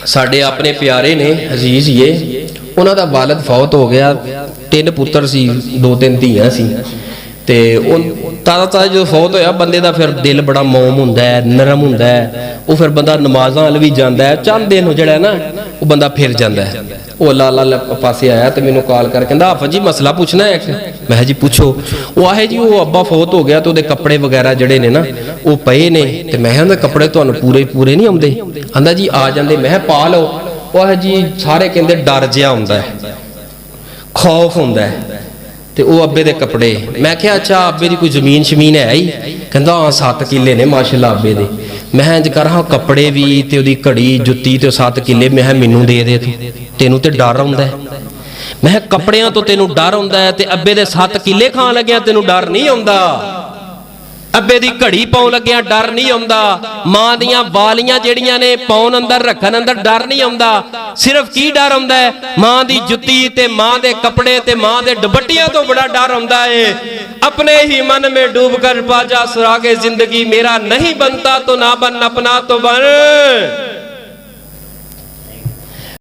साडे अपने प्यारे ने अजीज ये उन्हां दा वालिद फौत हो गया, 3 पुत्र सी 2-3 धीआं सी। ते ताज़ा ताज़ा जो फौत होया बंदे दा फिर दिल बड़ा मोम हुंदा है, नरम हुंदा है, वो फिर बंदा नमाज़ां वल भी जांदा है, चंद दिन जिहड़ा ना वो बंदा फिर जांदा है। वो अल्लाह अल्लाह पासे आया तो मैनू कॉल कर कहंदा हाफिज़ जी मसला पूछना है। मैं जी पूछो। वो आहे जी वो अब्बा फौत हो गया तो उहदे कपड़े वगैरह जिहड़े ने ना वो पए ने, ते मैं कहंदा कपड़े तुहानू पूरे पूरे नहीं आउंदे? आंदा जी आ जांदे। मैं पा लो। वो आहे जी सारे कहंदे डर जिहा हुंदा है, खौफ हुंदा है। ते वो अब्बे दे कपड़े, मैं क्या अच्छा अब्बे दी कोई जमीन शमीन है ही? कहंदा हाँ 7 किले ने माशाअल्लाह अब्बे दे। मैं इंज कर हाँ कपड़े भी ते ओदी घड़ी जुत्ती ते 7 किले। मैं मैनू दे दे तेनू ते डर आउंदा है। मैं कपड़ियां तो तेनू डर आउंदा है ते अब्बे दे 7 किले खान लग्या तेनू डर नहीं आउंदा? अब्बे दी घड़ी पाउन लग्या डर नहीं आउंदा? मां दियां वालियां जेड़ियां ने पाउन अंदर रखन अंदर डर नहीं आउंदा? सिर्फ की डर आउंदा है? मां दी जुत्ती ते मां दे कपड़े ते मां दे दुपट्टियां तो बड़ा डर आउंदा है। अपने ही मन में डूब कर पा जा सुरागे जिंदगी, मेरा नहीं बनता तो ना बन अपना तो बन।